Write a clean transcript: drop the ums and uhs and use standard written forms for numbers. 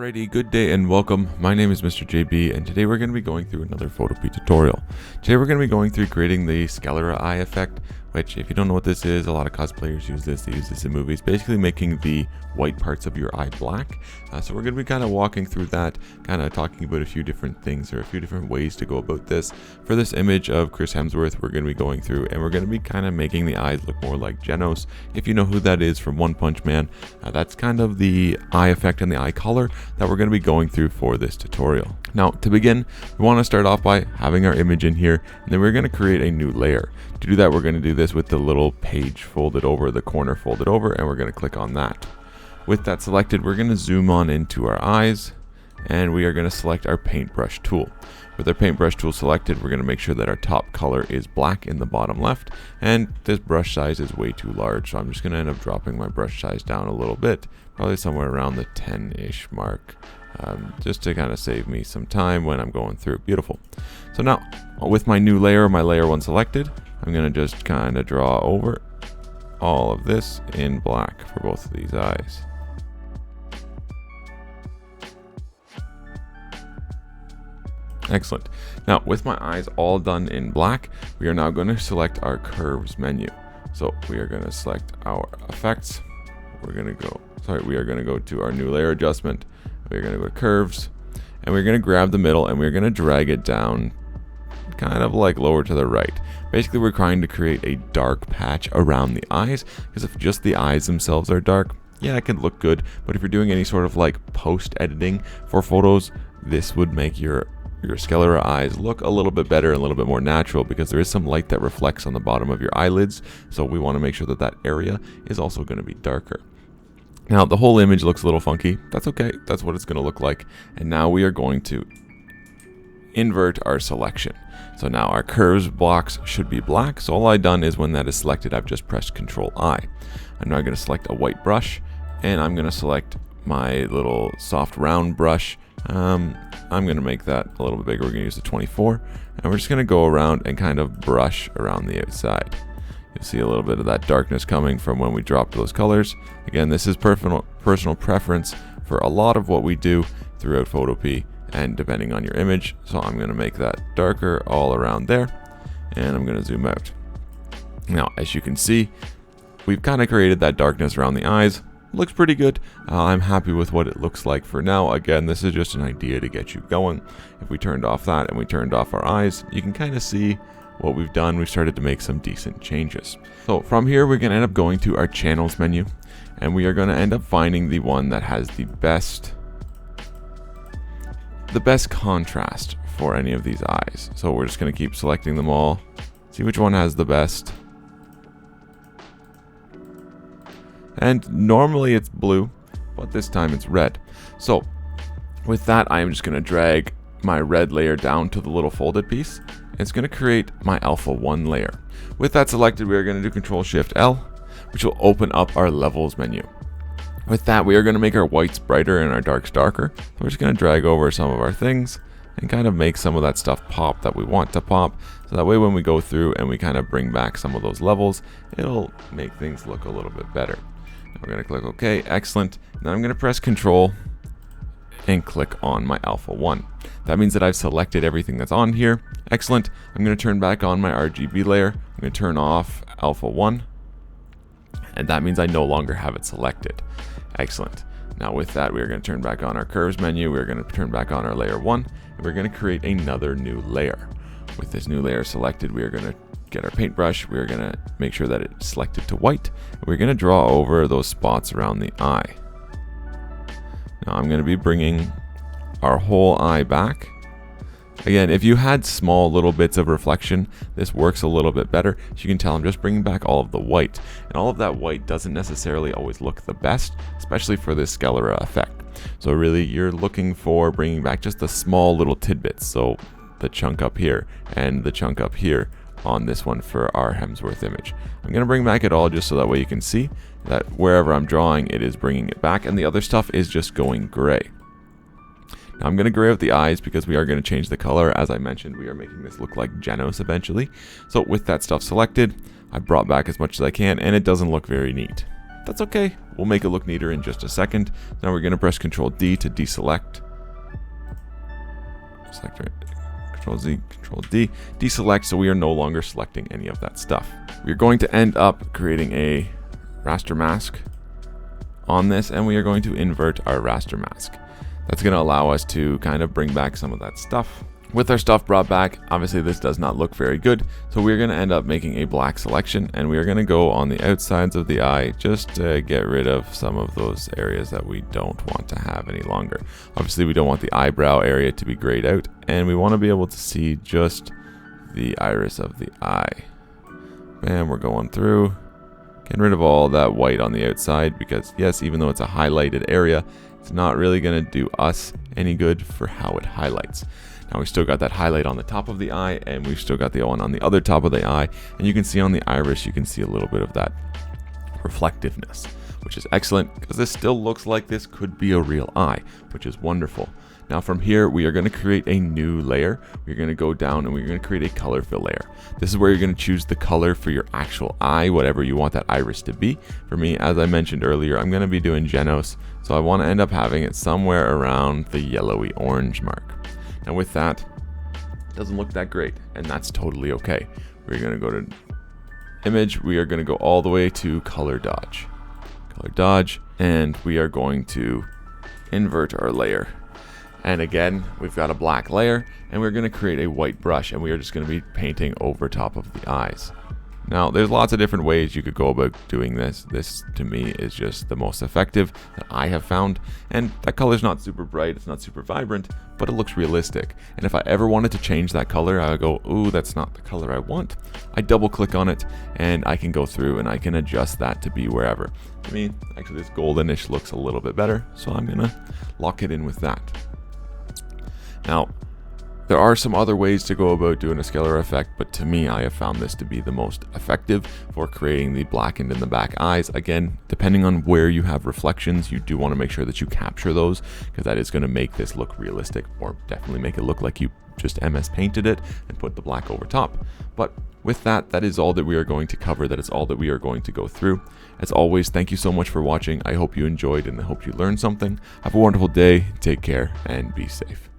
Alrighty, good day and welcome. My name is Mr. JB and today we're going to be going through another Photopea tutorial. Today we're going to be going through creating the Sclera eye effect, which if you don't know what this is, a lot of cosplayers use this. They use this in movies, basically making the white parts of your eye black. So we're going to be kind of walking through that, kind of talking about a few different things or a few different ways to go about this. For this image of Chris Hemsworth, we're going to be going through and we're going to be kind of making the eyes look more like Genos. If you know who that is from One Punch Man, that's kind of the eye effect and the eye color that we're going to be going through for this tutorial. Now, to begin, we want to start off by having our image in here, and then we're going to create a new layer. To do that, we're going to do this with the little page folded over, the corner folded over, and we're going to click on that. With that selected, we're going to zoom on into our eyes, and we are going to select our paintbrush tool. With our paintbrush tool selected, we're going to make sure that our top color is black in the bottom left, and this brush size is way too large, so I'm just going to end up dropping my brush size down a little bit, probably somewhere around the 10-ish mark, just to kind of save me some time when I'm going through. Beautiful. So now, with my new layer, my layer 1 selected, I'm going to just kind of draw over all of this in black for both of these eyes. Excellent. Now, with my eyes all done in black, we are now going to select our curves menu. So we are going to select our effects. We are going to go to our new layer adjustment. We're going to go to curves, and we're going to grab the middle and we're going to drag it down kind of like lower to the right. Basically, we're trying to create a dark patch around the eyes, because if just the eyes themselves are dark, yeah, it can look good, but if you're doing any sort of like post editing for photos, this would make your Sclera eyes look a little bit better and a little bit more natural, because there is some light that reflects on the bottom of your eyelids, so we want to make sure that that area is also going to be darker. Now, the whole image looks a little funky. That's okay. That's what it's going to look like. And now we are going to invert our selection. So now our curves blocks should be black. So all I've done is when that is selected, I've just pressed Control-I. I'm now going to select a white brush, and I'm going to select my little soft round brush. I'm going to make that a little bit bigger. We're going to use the 24, and we're just going to go around and kind of brush around the outside. You'll see a little bit of that darkness coming from when we dropped those colors. Again, this is personal preference for a lot of what we do throughout Photopea, and depending on your image. So I'm going to make that darker all around there, and I'm going to zoom out. Now, as you can see, we've kind of created that darkness around the eyes. Looks pretty good. I'm happy with what it looks like for now. Again, this is just an idea to get you going. If we turned off that and we turned off our eyes, you can kind of see what we've done. We've started to make some decent changes. So from here, we're going to end up going to our channels menu, and we are going to end up finding the one that has the best contrast for any of these eyes. So we're just going to keep selecting them all, see which one has the best. And normally it's blue, but this time it's red. So with that, I'm just going to drag my red layer down to the little folded piece. It's going to create my alpha 1 layer. With that selected, we are going to do Control-Shift-L, which will open up our levels menu. With that, we are going to make our whites brighter and our darks darker. We're just going to drag over some of our things and kind of make some of that stuff pop that we want to pop. So that way when we go through and we kind of bring back some of those levels, it'll make things look a little bit better. Now we're going to click OK. Excellent. Now I'm going to press Control and click on my alpha 1. That means that I've selected everything that's on here. Excellent. I'm going to turn back on my RGB layer. I'm going to turn off alpha 1. And that means I no longer have it selected. Excellent. Now with that, we're going to turn back on our curves menu. We're going to turn back on our layer 1. And we're going to create another new layer. With this new layer selected, we are going to get our paintbrush. We're going to make sure that it's selected to white. We're going to draw over those spots around the eye. Now I'm going to be bringing our whole eye back. Again, if you had small little bits of reflection, this works a little bit better. As you can tell, I'm just bringing back all of the white. And all of that white doesn't necessarily always look the best, especially for this Sclera effect. So really, you're looking for bringing back just the small little tidbits. So the chunk up here and the chunk up here on this one for our Hemsworth image. I'm going to bring back it all just so that way you can see that wherever I'm drawing, it is bringing it back, and the other stuff is just going gray. Now I'm going to gray out the eyes because we are going to change the color. As I mentioned, we are making this look like Genos eventually. So with that stuff selected, I brought back as much as I can, and it doesn't look very neat. That's okay. We'll make it look neater in just a second. Now we're going to press Ctrl D to deselect. Select Ctrl Z, Ctrl D, deselect, so we are no longer selecting any of that stuff. We're going to end up creating a raster mask on this, and we are going to invert our raster mask. That's going to allow us to kind of bring back some of that stuff. With our stuff brought back, obviously this does not look very good, so we're going to end up making a black selection, and we are going to go on the outsides of the eye just to get rid of some of those areas that we don't want to have any longer. Obviously we don't want the eyebrow area to be grayed out, and we want to be able to see just the iris of the eye. Bam, we're going through, getting rid of all that white on the outside, because yes, even though it's a highlighted area, it's not really going to do us any good for how it highlights. Now we still got that highlight on the top of the eye, and we've still got the one on the other top of the eye, and you can see on the iris, you can see a little bit of that reflectiveness, which is excellent because this still looks like this could be a real eye, which is wonderful. Now from here, we are going to create a new layer. We're going to go down and we're going to create a color fill layer. This is where you're going to choose the color for your actual eye, whatever you want that iris to be. For me, as I mentioned earlier, I'm going to be doing Genos, so I want to end up having it somewhere around the yellowy orange mark. Now with that, it doesn't look that great, and that's totally okay. We're going to go to image, we are going to go all the way to color dodge. Color dodge, and we are going to invert our layer. And again, we've got a black layer, and we're going to create a white brush, and we are just going to be painting over top of the eyes. Now, there's lots of different ways you could go about doing this. This, to me, is just the most effective that I have found. And that color's not super bright, it's not super vibrant, but it looks realistic. And if I ever wanted to change that color, I would go, ooh, that's not the color I want. I double click on it, and I can go through and I can adjust that to be wherever. To me, actually, this goldenish looks a little bit better, so I'm going to lock it in with that. Now, there are some other ways to go about doing a Sclera effect, but to me, I have found this to be the most effective for creating the blackened in the back eyes. Again, depending on where you have reflections, you do want to make sure that you capture those, because that is going to make this look realistic, or definitely make it look like you just MS painted it and put the black over top. But with that, that is all that we are going to cover. That is all that we are going to go through. As always, thank you so much for watching. I hope you enjoyed and I hope you learned something. Have a wonderful day, take care, and be safe.